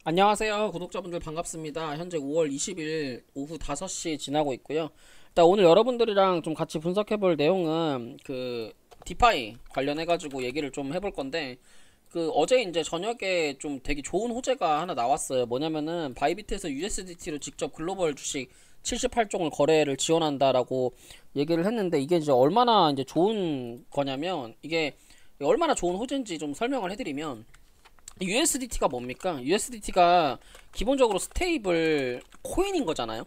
안녕하세요. 구독자분들 반갑습니다. 현재 5월 20일 오후 5시 지나고 있고요. 일단 오늘 여러분들이랑 좀 같이 분석해 볼 내용은 디파이 관련해 가지고 얘기를 좀 해볼 건데, 어제 이제 저녁에 좀 되게 좋은 호재가 하나 나왔어요. 뭐냐면은 바이비트에서 USDT로 직접 글로벌 주식 78종을 거래를 지원한다라고 얘기를 했는데, 이게 이제 얼마나 이제 좋은 거냐면, 이게 얼마나 좋은 호재인지 좀 설명을 해드리면, USDT가 뭡니까? USDT가 기본적으로 스테이블 코인인 거잖아요.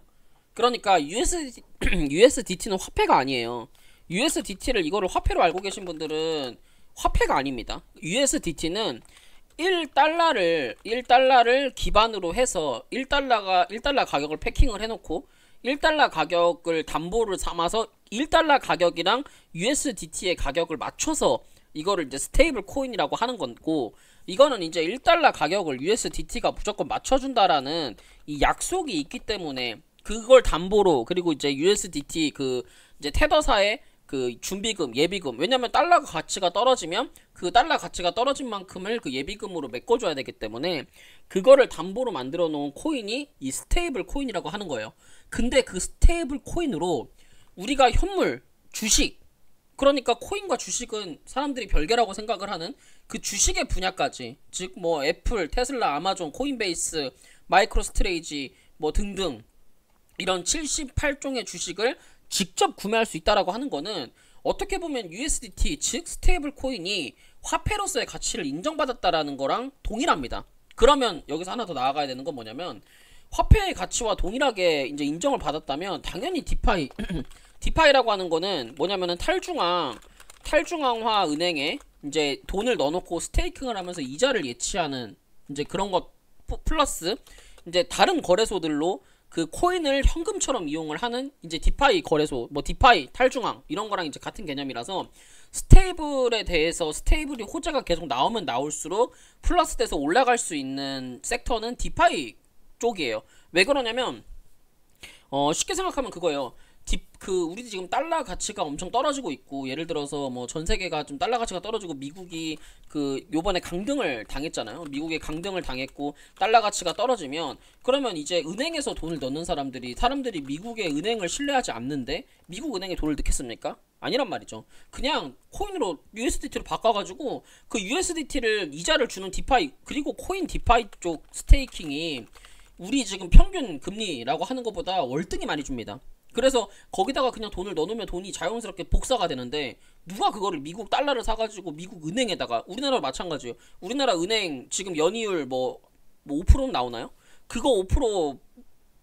그러니까 USDT는 화폐가 아니에요. USDT를 이거를 화폐로 알고 계신 분들은 화폐가 아닙니다. USDT는 1달러를 기반으로 해서 1달러 가격을 패킹을 해놓고 1달러 가격을 담보를 삼아서 1달러 가격이랑 USDT의 가격을 맞춰서 이거를 이제 스테이블 코인이라고 하는 거고, 이거는 이제 1달러 가격을 USDT가 무조건 맞춰준다라는 이 약속이 있기 때문에 그걸 담보로, 그리고 이제 USDT 이제 테더사의 준비금, 예비금, 왜냐면 달러 가치가 떨어지면 그 달러 가치가 떨어진 만큼을 그 예비금으로 메꿔줘야 되기 때문에 그거를 담보로 만들어 놓은 코인이 이 스테이블 코인이라고 하는 거예요. 근데 그 스테이블 코인으로 우리가 현물, 주식, 그러니까 코인과 주식은 사람들이 별개라고 생각을 하는 그 주식의 분야까지, 즉 뭐 애플, 테슬라, 아마존, 코인베이스, 마이크로스트레이지 뭐 등등 이런 78종의 주식을 직접 구매할 수 있다라고 하는 거는, 어떻게 보면 USDT 즉 스테이블 코인이 화폐로서의 가치를 인정받았다라는 거랑 동일합니다. 그러면 여기서 하나 더 나아가야 되는 건 뭐냐면, 화폐의 가치와 동일하게 이제 인정을 받았다면 당연히 디파이라고 하는 거는 뭐냐면은 탈중앙화 은행에 이제 돈을 넣어놓고 스테이킹을 하면서 이자를 예치하는 이제 그런 것 플러스 이제 다른 거래소들로 그 코인을 현금처럼 이용을 하는 이제 디파이 거래소, 뭐 디파이, 탈중앙 이런 거랑 이제 같은 개념이라서, 스테이블에 대해서 스테이블이 호재가 계속 나오면 나올수록 플러스 돼서 올라갈 수 있는 섹터는 디파이 쪽이에요. 왜 그러냐면 쉽게 생각하면 그거예요. 우리 지금 달러 가치가 엄청 떨어지고 있고, 예를 들어서 뭐 전 세계가 좀 달러 가치가 떨어지고 미국이 요번에 강등을 당했잖아요. 미국이 강등을 당했고 달러 가치가 떨어지면, 그러면 이제 은행에서 돈을 넣는 사람들이 미국의 은행을 신뢰하지 않는데 미국 은행에 돈을 넣겠습니까? 아니란 말이죠. 그냥 코인으로 USDT로 바꿔가지고 그 USDT를 이자를 주는 디파이, 그리고 코인 디파이 쪽 스테이킹이 우리 지금 평균 금리라고 하는 것보다 월등히 많이 줍니다. 그래서 거기다가 그냥 돈을 넣어놓으면 돈이 자연스럽게 복사가 되는데, 누가 그거를 미국 달러를 사가지고 미국 은행에다가, 우리나라 마찬가지예요. 우리나라 은행 지금 연이율 뭐 5%는 나오나요? 그거 5%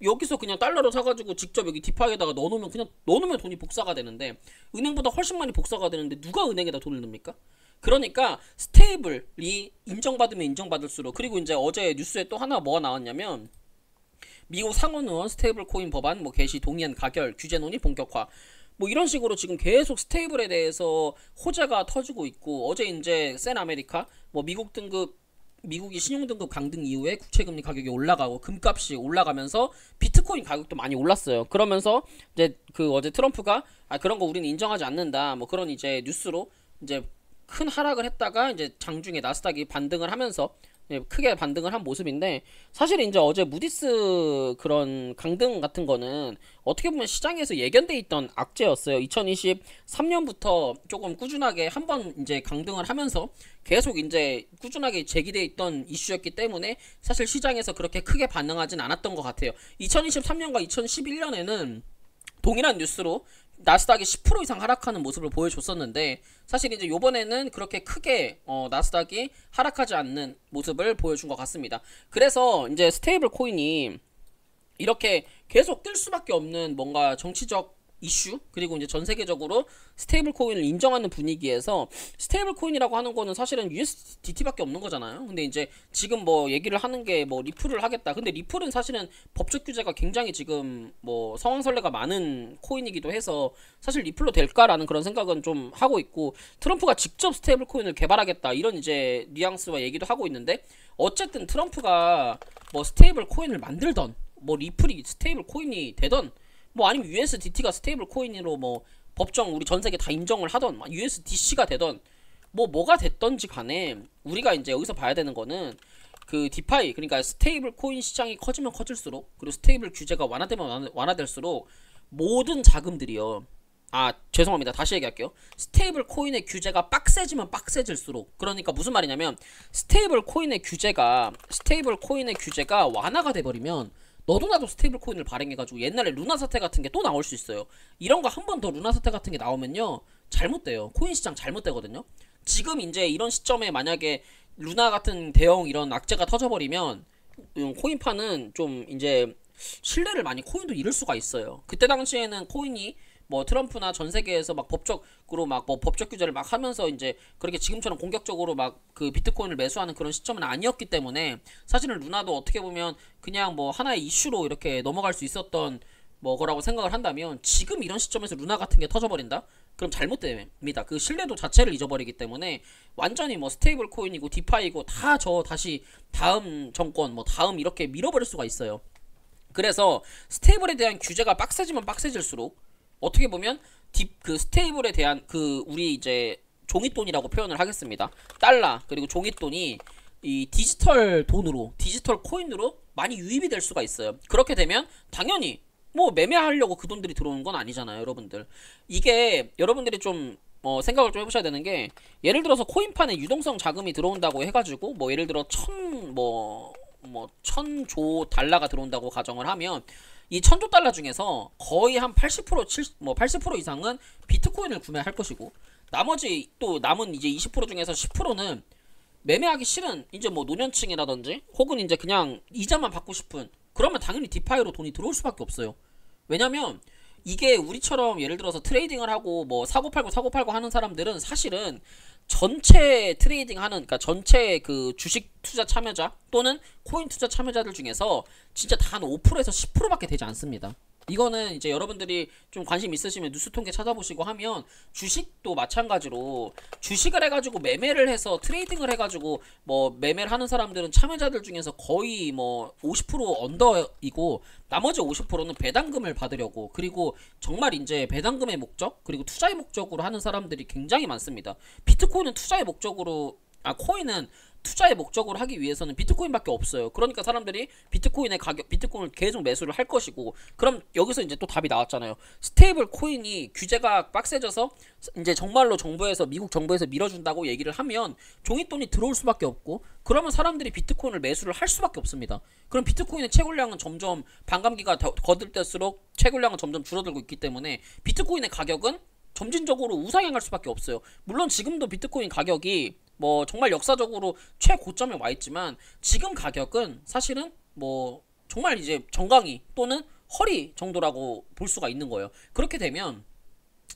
여기서 그냥 달러로 사가지고 직접 여기 디파이에다가 넣어놓으면, 그냥 넣어놓으면 돈이 복사가 되는데, 은행보다 훨씬 많이 복사가 되는데 누가 은행에다 돈을 넣습니까? 그러니까 스테이블이 인정받으면 인정받을수록, 그리고 이제 어제 뉴스에 또 하나 뭐가 나왔냐면, 미국 상원의원 스테이블 코인 법안 뭐 개시 동의안 가결, 규제 논의 본격화, 뭐 이런 식으로 지금 계속 스테이블에 대해서 호재가 터지고 있고, 어제 이제 센 아메리카 뭐 미국이 신용등급 강등 이후에 국채금리 가격이 올라가고 금값이 올라가면서 비트코인 가격도 많이 올랐어요. 그러면서 이제 어제 트럼프가 그런 거 우리는 인정하지 않는다, 뭐 그런 이제 뉴스로 이제 큰 하락을 했다가 이제 장중에 나스닥이 반등을 하면서 크게 반등을 한 모습인데, 사실 이제 어제 무디스 그런 강등 같은 거는 어떻게 보면 시장에서 예견돼 있던 악재였어요. 2023년부터 조금 꾸준하게 한번 이제 강등을 하면서 계속 이제 꾸준하게 제기돼 있던 이슈였기 때문에 사실 시장에서 그렇게 크게 반응하진 않았던 것 같아요. 2023년과 2011년에는 동일한 뉴스로 나스닥이 10% 이상 하락하는 모습을 보여줬었는데, 사실 이제 요번에는 그렇게 크게 나스닥이 하락하지 않는 모습을 보여준 것 같습니다. 그래서 이제 스테이블 코인이 이렇게 계속 뜰 수밖에 없는 뭔가 정치적 이슈, 그리고 이제 전 세계적으로 스테이블 코인을 인정하는 분위기에서, 스테이블 코인이라고 하는 거는 사실은 USDT밖에 없는 거잖아요. 근데 이제 지금 뭐 얘기를 하는 게 뭐 리플을 하겠다. 근데 리플은 사실은 법적 규제가 굉장히 지금 뭐 성황설레가 많은 코인이기도 해서 사실 리플로 될까라는 그런 생각은 좀 하고 있고, 트럼프가 직접 스테이블 코인을 개발하겠다 이런 이제 뉘앙스와 얘기도 하고 있는데, 어쨌든 트럼프가 뭐 스테이블 코인을 만들던, 뭐 리플이 스테이블 코인이 되던, 뭐 아니면 USDT가 스테이블 코인으로 뭐 법정 우리 전 세계 다 인정을 하던, USDC가 되던, 뭐가 됐던지 간에 우리가 이제 여기서 봐야 되는 거는, 그 디파이 그러니까 스테이블 코인 시장이 커지면 커질수록 그리고 스테이블 규제가 완화되면 완화될수록 모든 자금들이요. 아 죄송합니다. 다시 얘기할게요. 스테이블 코인의 규제가 빡세지면 빡세질수록 그러니까 무슨 말이냐면 스테이블 코인의 규제가 완화가 돼버리면 너도 나도 스테이블 코인을 발행해가지고 옛날에 루나 사태 같은 게 또 나올 수 있어요. 이런 거 한 번 더 루나 사태 같은 게 나오면요 잘못돼요. 코인 시장 잘못되거든요. 지금 이제 이런 시점에 만약에 루나 같은 대형 이런 악재가 터져버리면 코인파는 좀 이제 신뢰를 많이 코인도 잃을 수가 있어요. 그때 당시에는 코인이 뭐 트럼프나 전 세계에서 막 법적으로 막 뭐 법적 규제를 막 하면서 이제 그렇게 지금처럼 공격적으로 막 그 비트코인을 매수하는 그런 시점은 아니었기 때문에 사실은 루나도 어떻게 보면 그냥 뭐 하나의 이슈로 이렇게 넘어갈 수 있었던 뭐 거라고 생각을 한다면 지금 이런 시점에서 루나 같은 게 터져버린다? 그럼 잘못됩니다. 그 신뢰도 자체를 잊어버리기 때문에 완전히 뭐 스테이블 코인이고 디파이고 다 다시 다음 정권 뭐 다음 이렇게 밀어버릴 수가 있어요. 그래서 스테이블에 대한 규제가 빡세지면 빡세질수록 어떻게 보면 그 스테이블에 대한 그 우리 이제 종이돈이라고 표현을 하겠습니다. 달러 그리고 종이돈이 이 디지털 돈으로 디지털 코인으로 많이 유입이 될 수가 있어요. 그렇게 되면 당연히 뭐 매매하려고 그 돈들이 들어오는 건 아니잖아요, 여러분들. 이게 여러분들이 좀 생각을 좀 해보셔야 되는 게 예를 들어서 코인판에 유동성 자금이 들어온다고 해가지고 뭐 예를 들어 1000조 달러가 들어온다고 가정을 하면 이 1000조 달러 중에서 거의 한 80% 이상은 비트코인을 구매할 것이고 나머지 또 남은 이제 20% 중에서 10%는 매매하기 싫은 이제 뭐 노년층이라든지 혹은 이제 그냥 이자만 받고 싶은 그러면 당연히 디파이로 돈이 들어올 수밖에 없어요. 왜냐면 이게 우리처럼 예를 들어서 트레이딩을 하고 뭐 사고 팔고 하는 사람들은 사실은 전체 트레이딩 하는 그러니까 전체 그 주식 투자 참여자 또는 코인 투자 참여자들 중에서 진짜 다 한 5%에서 10%밖에 되지 않습니다. 이거는 이제 여러분들이 좀 관심 있으시면 뉴스 통계 찾아보시고 하면 주식도 마찬가지로 주식을 해가지고 매매를 해서 트레이딩을 해가지고 뭐 매매를 하는 사람들은 참여자들 중에서 거의 뭐 50% 언더이고 나머지 50%는 배당금을 받으려고 그리고 정말 이제 배당금의 목적 그리고 투자의 목적으로 하는 사람들이 굉장히 많습니다. 비트코인은 투자의 목적으로 코인은 투자의 목적으로 하기 위해서는 비트코인밖에 없어요. 그러니까 사람들이 비트코인을 계속 매수를 할 것이고 그럼 여기서 이제 또 답이 나왔잖아요. 스테이블 코인이 규제가 빡세져서 이제 정말로 미국 정부에서 밀어준다고 얘기를 하면 종이돈이 들어올 수밖에 없고 그러면 사람들이 비트코인을 매수를 할 수밖에 없습니다. 그럼 비트코인의 채굴량은 점점 반감기가 거듭될수록 채굴량은 점점 줄어들고 있기 때문에 비트코인의 가격은 점진적으로 우상향할 수밖에 없어요. 물론 지금도 비트코인 가격이 뭐 정말 역사적으로 최고점에 와 있지만 지금 가격은 사실은 뭐 정말 이제 정강이 또는 허리 정도라고 볼 수가 있는 거예요. 그렇게 되면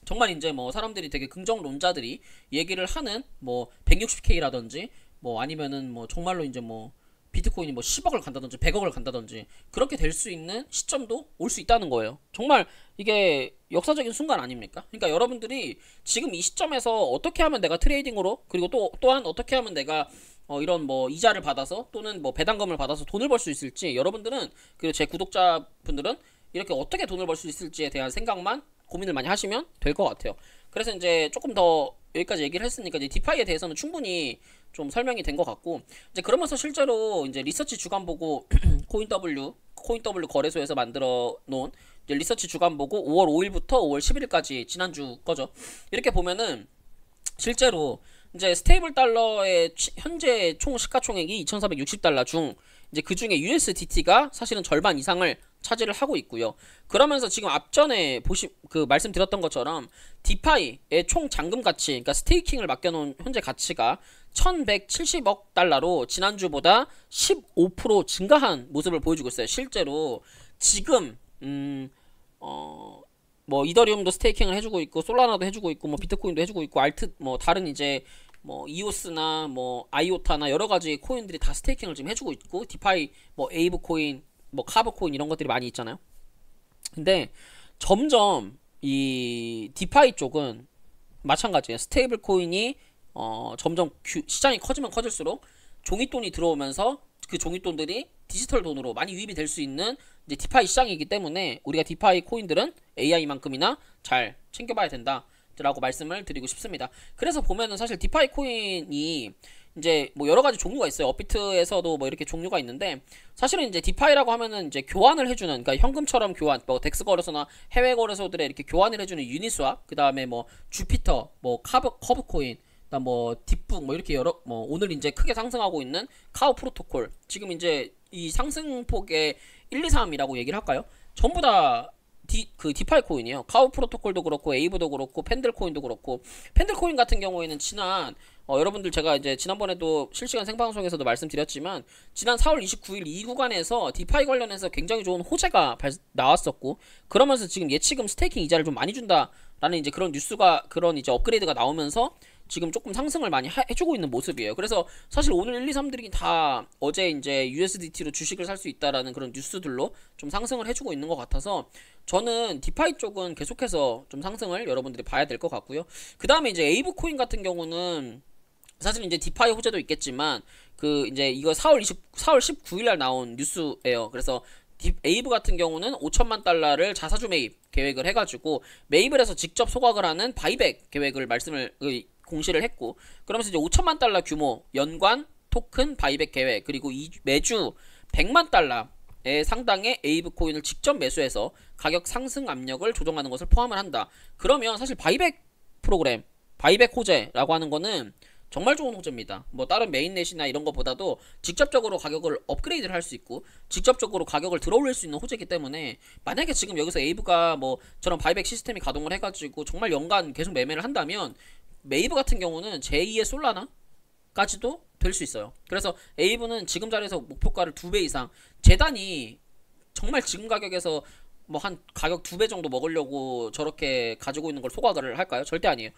정말 이제 뭐 사람들이 되게 긍정론자들이 얘기를 하는 뭐 160K라든지 뭐 아니면은 뭐 정말로 이제 뭐 비트코인이 뭐 10억을 간다든지 100억을 간다든지 그렇게 될 수 있는 시점도 올 수 있다는 거예요. 정말 이게 역사적인 순간 아닙니까? 그러니까 여러분들이 지금 이 시점에서 어떻게 하면 내가 트레이딩으로 그리고 또한 어떻게 하면 내가 이런 뭐 이자를 받아서 또는 뭐 배당금을 받아서 돈을 벌 수 있을지 여러분들은 그리고 제 구독자분들은 이렇게 어떻게 돈을 벌 수 있을지에 대한 생각만 고민을 많이 하시면 될 것 같아요. 그래서 이제 조금 더 여기까지 얘기를 했으니까 이제 디파이에 대해서는 충분히 좀 설명이 된 것 같고 이제 그러면서 실제로 이제 리서치 주간 보고 코인W 거래소에서 만들어 놓은 이제 리서치 주간 보고 5월 5일부터 5월 11일까지 지난주 거죠. 이렇게 보면은 실제로 이제 스테이블 달러의 현재 총 시가총액이 2,460달러 중 이제 그 중에 USDT가 사실은 절반 이상을 차지를 하고 있고요. 그러면서 지금 앞전에 말씀드렸던 것처럼 디파이의 총 잔금 가치, 그러니까 스테이킹을 맡겨놓은 현재 가치가 1,170억 달러로 지난주보다 15% 증가한 모습을 보여주고 있어요. 실제로 지금 뭐 이더리움도 스테이킹을 해주고 있고 솔라나도 해주고 있고 뭐 비트코인도 해주고 있고 알트 뭐 다른 이제 뭐 이오스나 뭐 아이오타나 여러 가지 코인들이 다 스테이킹을 지금 해주고 있고 디파이 뭐 에이브 코인 뭐 카브 코인 이런 것들이 많이 있잖아요. 근데 점점 이 디파이 쪽은 마찬가지예요. 스테이블 코인이 점점 시장이 커지면 커질수록 종이돈이 들어오면서 그 종이돈들이 디지털 돈으로 많이 유입이 될 수 있는 이제 디파이 시장이기 때문에 우리가 디파이 코인들은 AI만큼이나 잘 챙겨봐야 된다. 라고 말씀을 드리고 싶습니다. 그래서 보면은 사실 디파이 코인이 이제 뭐 여러 가지 종류가 있어요. 업비트에서도 뭐 이렇게 종류가 있는데, 사실은 이제 디파이라고 하면은 이제 교환을 해주는, 그러니까 현금처럼 교환, 뭐 덱스 거래소나 해외 거래소들에 이렇게 교환을 해주는 유니스왑, 그 다음에 뭐 주피터, 뭐 커브 코인, 그다음 뭐 딥북, 뭐 이렇게 여러, 뭐 오늘 이제 크게 상승하고 있는 카우 프로토콜, 지금 이제 이 상승폭의 1, 2, 3이라고 얘기를 할까요? 전부 다 디파이 코인이에요. 카우 프로토콜도 그렇고, 에이브도 그렇고, 팬들 코인도 그렇고. 팬들 코인 같은 경우에는 지난, 여러분들 제가 이제 지난번에도 실시간 생방송에서도 말씀드렸지만, 지난 4월 29일 이 구간에서 디파이 관련해서 굉장히 좋은 호재가 나왔었고, 그러면서 지금 예치금 스테이킹 이자를 좀 많이 준다라는 이제 그런 뉴스가, 그런 이제 업그레이드가 나오면서 지금 조금 상승을 많이 해주고 있는 모습이에요. 그래서 사실 오늘 1, 2, 3들이 다 어제 이제 USDT로 주식을 살 수 있다라는 그런 뉴스들로 좀 상승을 해주고 있는 것 같아서, 저는 디파이 쪽은 계속해서 좀 상승을 여러분들이 봐야 될 것 같고요. 그 다음에 이제 에이브 코인 같은 경우는 사실 이제 디파이 호재도 있겠지만, 그 이제 이거 4월 19일 날 나온 뉴스예요. 그래서 에이브 같은 경우는 5천만 달러를 자사주 매입 계획을 해가지고 매입을 해서 직접 소각을 하는 바이백 계획을 공시를 했고, 그러면서 이제 5천만 달러 규모 연관 토큰 바이백 계획, 그리고 매주 100만 달러의 상당의 에이브 코인을 직접 매수해서 가격 상승 압력을 조정하는 것을 포함을 한다. 그러면 사실 바이백 프로그램, 바이백 호재라고 하는 거는 정말 좋은 호재입니다. 뭐 다른 메인넷이나 이런 것보다도 직접적으로 가격을 업그레이드를 할 수 있고, 직접적으로 가격을 들어올릴 수 있는 호재이기 때문에, 만약에 지금 여기서 에이브가 뭐 저런 바이백 시스템이 가동을 해가지고 정말 연간 계속 매매를 한다면, 메이브 같은 경우는 제2의 솔라나까지도 될 수 있어요. 그래서 에이브는 지금 자리에서 목표가를 2배 이상, 재단이 정말 지금 가격에서 뭐 한 가격 2배 정도 먹으려고 저렇게 가지고 있는 걸 소각을 할까요? 절대 아니에요.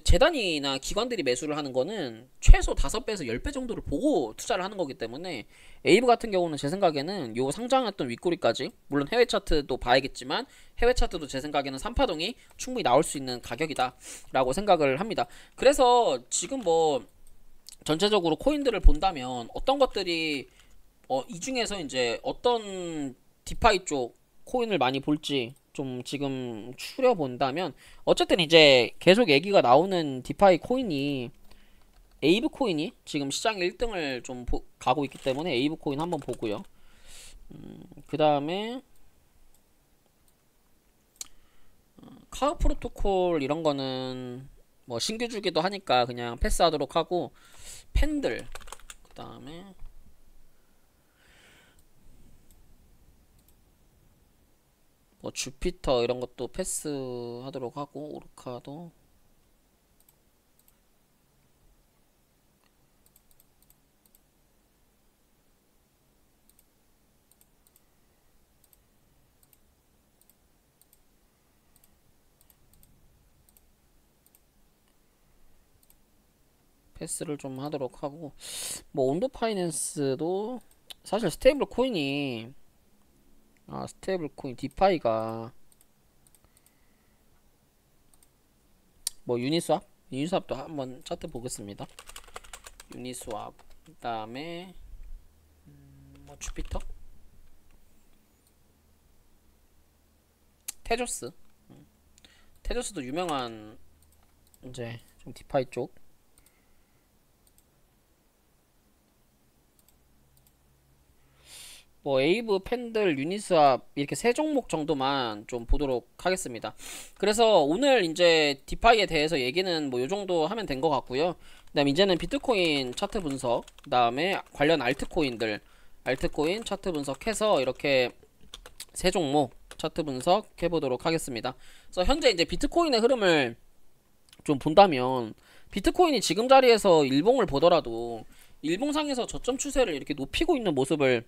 재단이나 기관들이 매수를 하는 거는 최소 5배에서 10배 정도를 보고 투자를 하는 거기 때문에, 에이브 같은 경우는 제 생각에는 요 상장했던 윗꼬리까지, 물론 해외 차트도 봐야겠지만 해외 차트도 제 생각에는 3파동이 충분히 나올 수 있는 가격이다 라고 생각을 합니다. 그래서 지금 뭐 전체적으로 코인들을 본다면 어떤 것들이 이 중에서 이제 어떤 디파이 쪽 코인을 많이 볼지 좀 지금 추려본다면, 어쨌든 이제 계속 얘기가 나오는 디파이 코인이 에이브 코인이 지금 시장 1등을 좀 가고 있기 때문에 에이브 코인 한번 보고요. 그 다음에 카우 프로토콜 이런 거는 뭐 신규 주기도 하니까 그냥 패스하도록 하고, 팬들, 그 다음에 뭐 주피터 이런 것도 패스하도록 하고, 오르카도 패스를 좀 하도록 하고, 뭐 온도 파이낸스도 사실 스테이블 코인이, 스테이블 코인 디파이가 뭐 유니스왑도 한번 차트 보겠습니다. 유니스왑, 그 다음에 뭐 주피터, 테조스도 유명한 이제 좀 디파이 쪽. 뭐 에이브, 팬들, 유니스왑 이렇게 세 종목 정도만 좀 보도록 하겠습니다. 그래서 오늘 이제 디파이에 대해서 얘기는 뭐 요 정도 하면 된 것 같고요. 그다음 이제는 비트코인 차트 분석, 그다음에 관련 알트코인 차트 분석해서 이렇게 세 종목 차트 분석해 보도록 하겠습니다. 그래서 현재 이제 비트코인의 흐름을 좀 본다면, 비트코인이 지금 자리에서 일봉을 보더라도 일봉상에서 저점 추세를 이렇게 높이고 있는 모습을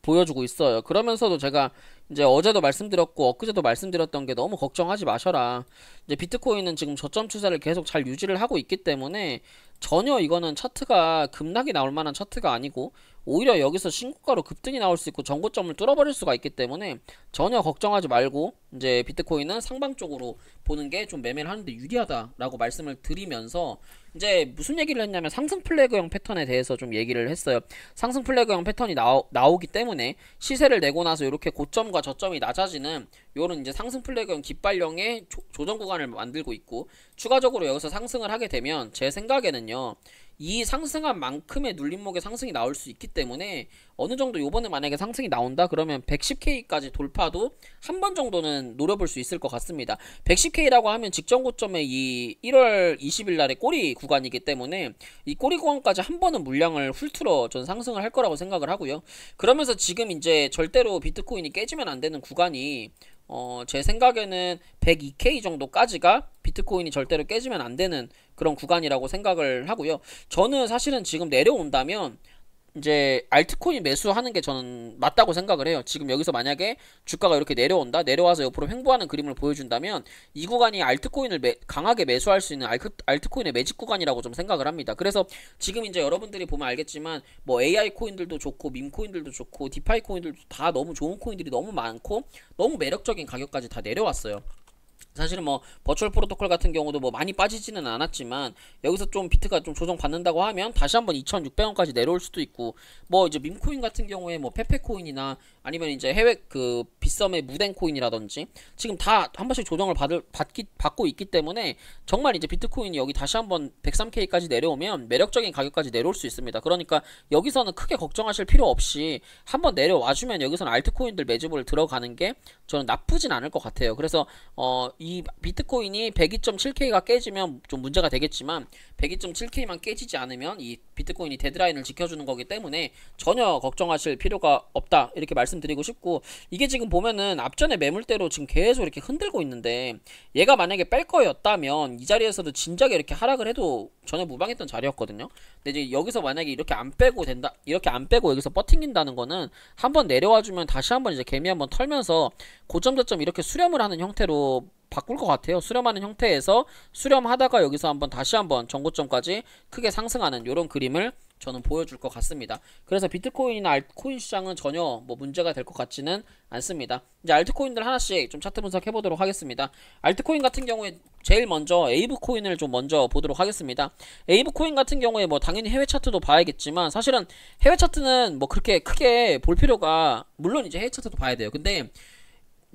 보여주고 있어요. 그러면서도 제가 이제 어제도 말씀드렸고 엊그제도 말씀드렸던 게, 너무 걱정하지 마셔라. 이제 비트코인은 지금 저점 추세를 계속 잘 유지를 하고 있기 때문에 전혀 이거는 차트가 급락이 나올 만한 차트가 아니고, 오히려 여기서 신고가로 급등이 나올 수 있고 전고점을 뚫어버릴 수가 있기 때문에 전혀 걱정하지 말고 이제 비트코인은 상방 쪽으로 보는 게 좀 매매를 하는데 유리하다라고 말씀을 드리면서 이제 무슨 얘기를 했냐면 상승 플래그형 패턴에 대해서 좀 얘기를 했어요. 상승 플래그형 패턴이 나오기 때문에 시세를 내고 나서 이렇게 고점과 저점이 낮아지는 요런 이제 상승 플래그형 깃발령의 조정 구간을 만들고 있고, 추가적으로 여기서 상승을 하게 되면 제 생각에는요, 이 상승한 만큼의 눌림목의 상승이 나올 수 있기 때문에 어느 정도 요번에 만약에 상승이 나온다 그러면 110K까지 돌파도 한 번 정도는 노려볼 수 있을 것 같습니다. 110K라고 하면 직전 고점의 이 1월 20일 날의 꼬리 구간이기 때문에 이 꼬리 구간까지 한 번은 물량을 훑뚫어 전 상승을 할 거라고 생각을 하고요. 그러면서 지금 이제 절대로 비트코인이 깨지면 안 되는 구간이 제 생각에는 102K 정도까지가 비트코인이 절대로 깨지면 안 되는 그런 구간이라고 생각을 하고요. 저는 사실은 지금 내려온다면 이제 알트코인 매수하는 게 저는 맞다고 생각을 해요. 지금 여기서 만약에 주가가 이렇게 내려온다, 내려와서 옆으로 횡보하는 그림을 보여준다면 이 구간이 알트코인을 강하게 매수할 수 있는 알트코인의 매직 구간이라고 좀 생각을 합니다. 그래서 지금 이제 여러분들이 보면 알겠지만 뭐 AI 코인들도 좋고 밈 코인들도 좋고 디파이 코인들도 다 너무 좋은 코인들이 너무 많고 너무 매력적인 가격까지 다 내려왔어요. 사실은 뭐 버추얼 프로토콜 같은 경우도 뭐 많이 빠지지는 않았지만 여기서 좀 비트가 좀 조정 받는다고 하면 다시 한번 2,600원까지 내려올 수도 있고, 뭐 이제 밈코인 같은 경우에 뭐 페페코인이나 아니면 이제 해외 그 빗썸의 무덴 코인이라든지 지금 다 한 번씩 조정을 받고 있기 때문에 정말 이제 비트코인이 여기 다시 한번 103K까지 내려오면 매력적인 가격까지 내려올 수 있습니다. 그러니까 여기서는 크게 걱정하실 필요 없이 한번 내려와주면 여기서는 알트코인들 매집을 들어가는 게 저는 나쁘진 않을 것 같아요. 그래서 이 비트코인이 102.7K가 깨지면 좀 문제가 되겠지만 102.7K만 깨지지 않으면 이 비트코인이 데드라인을 지켜주는 거기 때문에 전혀 걱정하실 필요가 없다, 이렇게 말씀드리고 싶고, 이게 지금 보면은 앞전에 매물대로 지금 계속 이렇게 흔들고 있는데 얘가 만약에 뺄 거였다면 이 자리에서도 진작에 이렇게 하락을 해도 전혀 무방했던 자리였거든요. 근데 이제 여기서 만약에 이렇게 안 빼고 된다, 이렇게 안 빼고 여기서 버팅긴다는 거는 한번 내려와주면 다시 한번 이제 개미 한번 털면서 고점 저점 이렇게 수렴을 하는 형태로 바꿀 것 같아요. 수렴하는 형태에서 수렴하다가 여기서 한번 다시 한번 전고점까지 크게 상승하는 이런 그림을 저는 보여줄 것 같습니다. 그래서 비트코인이나 알트코인 시장은 전혀 뭐 문제가 될 것 같지는 않습니다. 이제 알트코인들 하나씩 좀 차트 분석해 보도록 하겠습니다. 알트코인 같은 경우에 제일 먼저 에이브 코인을 좀 먼저 보도록 하겠습니다. 에이브 코인 같은 경우에 뭐 당연히 해외 차트도 봐야겠지만 사실은 해외 차트는 뭐 그렇게 크게 볼 필요가, 물론 이제 해외 차트도 봐야 돼요. 근데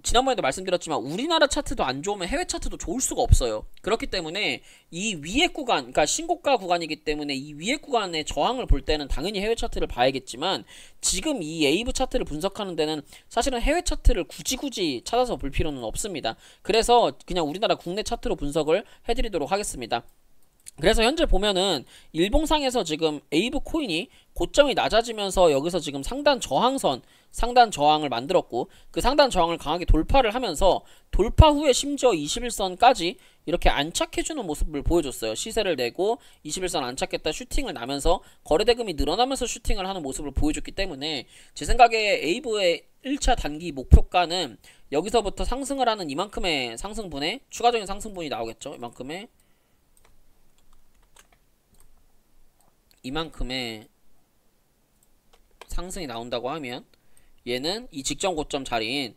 지난번에도 말씀드렸지만 우리나라 차트도 안 좋으면 해외 차트도 좋을 수가 없어요. 그렇기 때문에 이 위에 구간, 그러니까 신고가 구간이기 때문에 이 위에 구간의 저항을 볼 때는 당연히 해외 차트를 봐야겠지만 지금 이 에이브 차트를 분석하는 데는 사실은 해외 차트를 굳이 찾아서 볼 필요는 없습니다. 그래서 그냥 우리나라 국내 차트로 분석을 해드리도록 하겠습니다. 그래서 현재 보면은 일봉상에서 지금 에이브 코인이 고점이 낮아지면서 여기서 지금 상단 저항을 만들었고, 그 상단 저항을 강하게 돌파를 하면서 돌파 후에 심지어 21선까지 이렇게 안착해주는 모습을 보여줬어요. 시세를 내고 21선 안착했다 슈팅을 나면서 거래대금이 늘어나면서 슈팅을 하는 모습을 보여줬기 때문에 제 생각에 에이브의 1차 단기 목표가는 여기서부터 상승을 하는 이만큼의 상승분에 추가적인 상승분이 나오겠죠. 이만큼의 상승이 나온다고 하면 얘는 이 직전 고점 자리인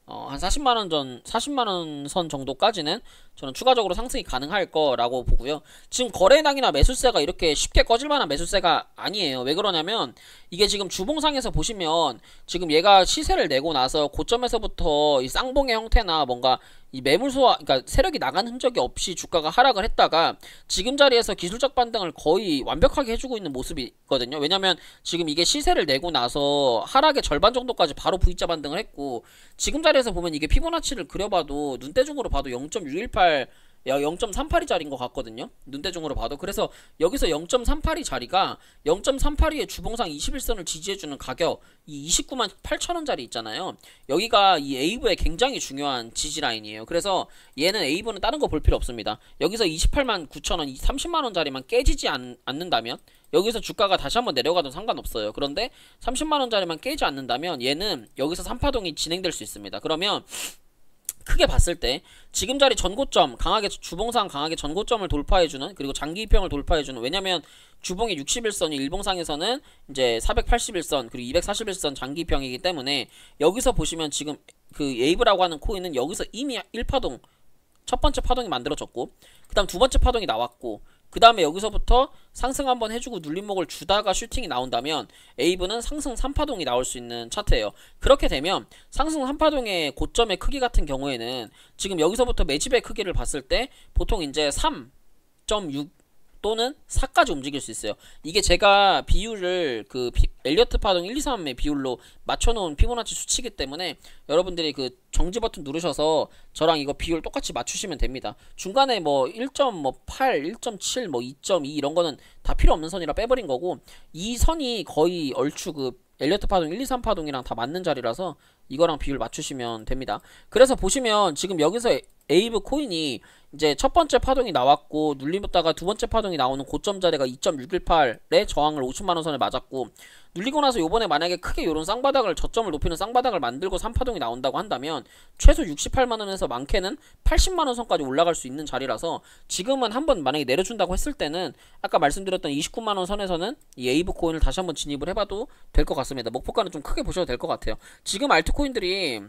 한 40만원 선 정도까지는 저는 추가적으로 상승이 가능할 거라고 보고요. 지금 거래량이나 매수세가 이렇게 쉽게 꺼질 만한 매수세가 아니에요. 왜 그러냐면 이게 지금 주봉상에서 보시면 지금 얘가 시세를 내고 나서 고점에서부터 이 쌍봉의 형태나 뭔가 이 매물 소화, 그러니까 세력이 나간 흔적이 없이 주가가 하락을 했다가 지금 자리에서 기술적 반등을 거의 완벽하게 해주고 있는 모습이거든요. 왜냐면 지금 이게 시세를 내고 나서 하락의 절반 정도까지 바로 V자 반등을 했고, 지금 자리에서 보면 이게 피보나치를 그려봐도 눈대중으로 봐도 0.618 0.38이 자리인 것 같거든요. 눈대중으로 봐도. 그래서 여기서 0.38이 자리가 0.38의 주봉상 21선을 지지해주는 가격, 이 29만 8천원 자리 있잖아요. 여기가 이 에이브의 굉장히 중요한 지지라인이에요. 그래서 얘는 에이브는 다른 거 볼 필요 없습니다. 여기서 28만 9천원, 30만원 자리만 깨지지 않는다면 여기서 주가가 다시 한번 내려가도 상관없어요. 그런데 30만원 자리만 깨지 않는다면 얘는 여기서 3파동이 진행될 수 있습니다. 그러면 크게 봤을 때 지금 자리 전고점 강하게 주봉상 강하게 전고점을 돌파해주는, 그리고 장기 이평을 돌파해주는, 왜냐면 주봉의 60일선이 일봉상에서는 이제 481선 그리고 241선 장기 이평이기 때문에, 여기서 보시면 지금 그 에이브라고 하는 코인은 여기서 이미 1파동 첫 번째 파동이 만들어졌고, 그 다음 두 번째 파동이 나왔고, 그 다음에 여기서부터 상승 한번 해주고 눌림목을 주다가 슈팅이 나온다면 에이브는 상승 3파동이 나올 수 있는 차트예요. 그렇게 되면 상승 3파동의 고점의 크기 같은 경우에는 지금 여기서부터 매집의 크기를 봤을 때 보통 이제 3.6 또는 4까지 움직일 수 있어요. 이게 제가 비율을 그 엘리어트 파동 1, 2, 3의 비율로 맞춰놓은 피보나치 수치이기 때문에 여러분들이 그 정지 버튼 누르셔서 저랑 이거 비율 똑같이 맞추시면 됩니다. 중간에 뭐 1.8, 1.7, 뭐 2.2 이런 거는 다 필요 없는 선이라 빼버린 거고, 이 선이 거의 얼추 그 엘리어트 파동 1, 2, 3 파동이랑 다 맞는 자리라서 이거랑 비율 맞추시면 됩니다. 그래서 보시면 지금 여기서 에이브 코인이 이제 첫 번째 파동이 나왔고 눌리다가 두 번째 파동이 나오는 고점 자리가 2.618의 저항을 50만원 선에 맞았고, 눌리고 나서 요번에 만약에 크게 요런 쌍바닥을 저점을 높이는 쌍바닥을 만들고 3파동이 나온다고 한다면 최소 68만원에서 많게는 80만원 선까지 올라갈 수 있는 자리라서, 지금은 한번 만약에 내려준다고 했을 때는 아까 말씀드렸던 29만원 선에서는 이 에이브 코인을 다시 한번 진입을 해봐도 될 것 같습니다. 목표가는 좀 크게 보셔도 될 것 같아요. 지금 알트코인들이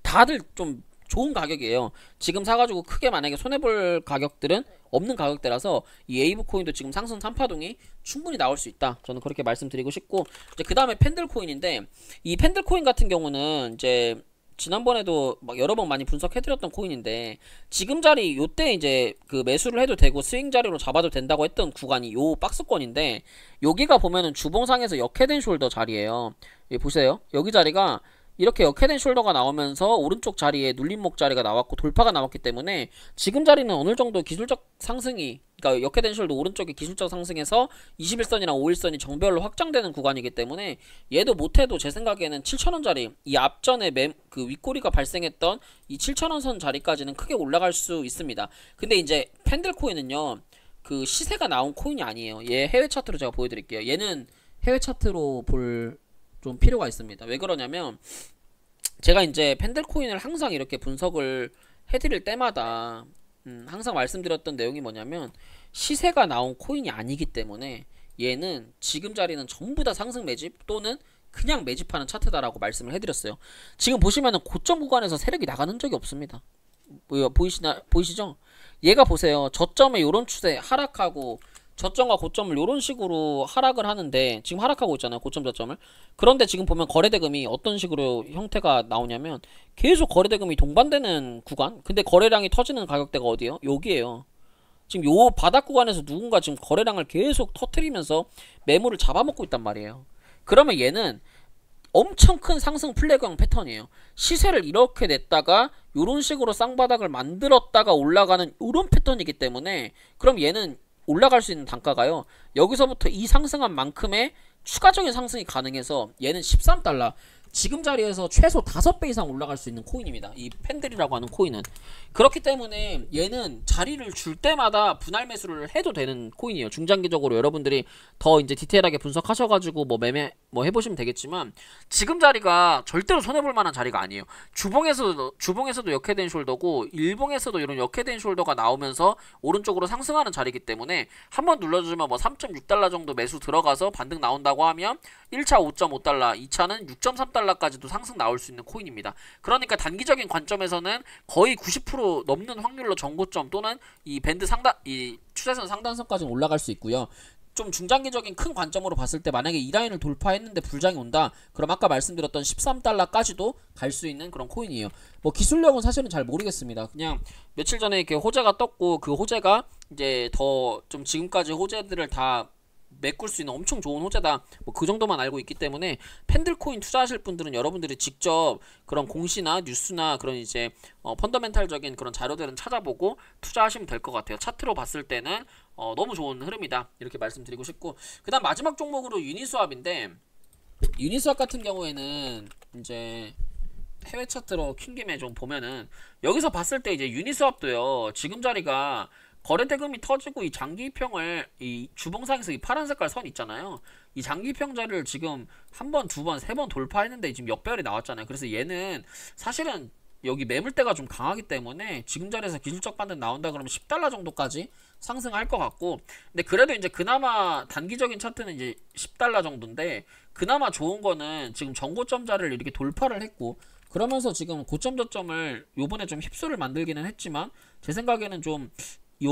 다들 좀 좋은 가격이에요. 지금 사가지고 크게 만약에 손해볼 가격들은 없는 가격대라서 이 에이브 코인도 지금 상승 3파동이 충분히 나올 수 있다. 저는 그렇게 말씀드리고 싶고, 이제 그 다음에 팬들 코인인데, 이 팬들 코인 같은 경우는 이제 지난번에도 막 여러 번 많이 분석해드렸던 코인인데, 지금 자리 요때 이제 그 매수를 해도 되고 스윙 자리로 잡아도 된다고 했던 구간이 요 박스권인데, 여기가 보면은 주봉상에서 역헤드앤 숄더 자리예요. 여기 보세요. 여기 자리가 이렇게 역헤드앤 숄더가 나오면서 오른쪽 자리에 눌림목 자리가 나왔고 돌파가 나왔기 때문에 지금 자리는 어느 정도 기술적 상승이, 그러니까 역헤드앤 숄더 오른쪽에 기술적 상승해서 21선이랑 5일선이 정별로 확장되는 구간이기 때문에 얘도 못해도 제 생각에는 7,000원짜리 이 앞전에 그 윗꼬리가 발생했던 이 7,000원 선 자리까지는 크게 올라갈 수 있습니다. 근데 이제 팬들 코인은요, 그 시세가 나온 코인이 아니에요. 얘 해외 차트로 제가 보여드릴게요. 얘는 해외 차트로 볼 좀 필요가 있습니다. 왜 그러냐면 제가 이제 팬들 코인을 항상 이렇게 분석을 해드릴 때마다 항상 말씀드렸던 내용이 뭐냐면, 시세가 나온 코인이 아니기 때문에 얘는 지금 자리는 전부 다 상승 매집 또는 그냥 매집하는 차트다라고 말씀을 해드렸어요. 지금 보시면은 고점 구간에서 세력이 나가는 적이 없습니다. 보이시죠? 얘가 보세요. 저점에 요런 추세 하락하고 저점과 고점을 이런 식으로 하락을 하는데 지금 하락하고 있잖아요. 고점 저점을. 그런데 지금 보면 거래대금이 어떤 식으로 형태가 나오냐면 계속 거래대금이 동반되는 구간. 근데 거래량이 터지는 가격대가 어디예요? 여기에요. 지금 요 바닥 구간에서 누군가 지금 거래량을 계속 터트리면서 매물을 잡아먹고 있단 말이에요. 그러면 얘는 엄청 큰 상승 플래그형 패턴이에요. 시세를 이렇게 냈다가 요런 식으로 쌍바닥을 만들었다가 올라가는 요런 패턴이기 때문에, 그럼 얘는 올라갈 수 있는 단가가요, 여기서부터 이 상승한 만큼의 추가적인 상승이 가능해서 얘는 13달러, 지금 자리에서 최소 5배 이상 올라갈 수 있는 코인입니다. 이 팬들이라고 하는 코인은. 그렇기 때문에 얘는 자리를 줄 때마다 분할 매수를 해도 되는 코인이에요. 중장기적으로 여러분들이 더 이제 디테일하게 분석하셔가지고 뭐 매매 뭐 해보시면 되겠지만, 지금 자리가 절대로 손해볼 만한 자리가 아니에요. 주봉에서도 역헤드앤 숄더고 일봉에서도 이런 역헤드앤 숄더가 나오면서 오른쪽으로 상승하는 자리이기 때문에 한번 눌러주면 뭐 3.6달러 정도 매수 들어가서 반등 나온다고 하면 1차 5.5달러, 2차는 6.3달러까지도 상승 나올 수 있는 코인입니다. 그러니까 단기적인 관점에서는 거의 90% 넘는 확률로 전고점 또는 이 밴드 이 추세선 상단선까지 올라갈 수 있고요. 좀 중장기적인 큰 관점으로 봤을 때 만약에 이 라인을 돌파했는데 불장이 온다, 그럼 아까 말씀드렸던 13달러까지도 갈 수 있는 그런 코인이에요. 뭐 기술력은 사실은 잘 모르겠습니다. 그냥 며칠 전에 이렇게 호재가 떴고 그 호재가 이제 더 좀 지금까지 호재들을 다 메꿀 수 있는 엄청 좋은 호재다, 뭐 그 정도만 알고 있기 때문에 팬들 코인 투자하실 분들은 여러분들이 직접 그런 공시나 뉴스나 그런 이제 펀더멘탈적인 그런 자료들은 찾아보고 투자하시면 될 것 같아요. 차트로 봤을 때는 너무 좋은 흐름이다, 이렇게 말씀드리고 싶고, 그 다음 마지막 종목으로 유니스왑인데, 유니스왑 같은 경우에는 이제 해외 차트로 킨 김에 좀 보면은 여기서 봤을 때 이제 유니스왑도요, 지금 자리가 거래대금이 터지고 이 장기평을 이 주봉상에서 이 파란 색깔 선 있잖아요. 이 장기평 자리를 지금 한 번, 두 번, 세 번 돌파했는데 지금 역배열이 나왔잖아요. 그래서 얘는 사실은 여기 매물대가 좀 강하기 때문에 지금 자리에서 기술적 반등 나온다 그러면 10달러 정도까지 상승할 것 같고, 근데 그래도 이제 그나마 단기적인 차트는 이제 10달러 정도인데, 그나마 좋은 거는 지금 전고점 자리를 이렇게 돌파를 했고, 그러면서 지금 고점 저점을 요번에 좀 휩쓸을 만들기는 했지만, 제 생각에는 좀 요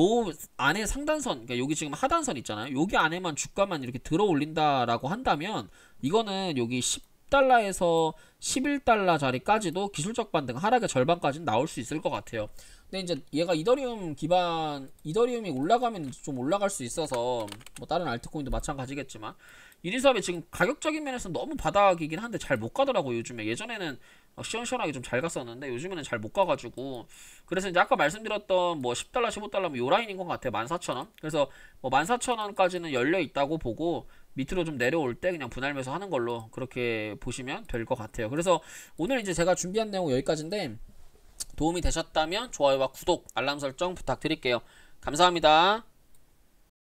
안에 상단선, 그러니까 여기 지금 하단선 있잖아요. 여기 안에만 주가만 이렇게 들어 올린다라고 한다면, 이거는 여기 10달러에서 11달러 자리까지도 기술적 반등 하락의 절반까지는 나올 수 있을 것 같아요. 근데 이제 얘가 이더리움 기반, 이더리움이 올라가면 좀 올라갈 수 있어서, 뭐 다른 알트코인도 마찬가지겠지만, 유니스왑이 지금 가격적인 면에서 너무 바닥이긴 한데 잘 못 가더라고요. 요즘에 예전에는 시원시원하게 좀 잘 갔었는데 요즘에는 잘 못 가가지고, 그래서 이제 아까 말씀드렸던 뭐 10달러 15달러 뭐 요 라인인 것 같아요. 14,000원. 그래서 뭐 14,000원까지는 열려 있다고 보고, 밑으로 좀 내려올 때 그냥 분할 매수 하는 걸로 그렇게 보시면 될 것 같아요. 그래서 오늘 이제 제가 준비한 내용 여기까지인데, 도움이 되셨다면 좋아요와 구독, 알람 설정 부탁드릴게요. 감사합니다.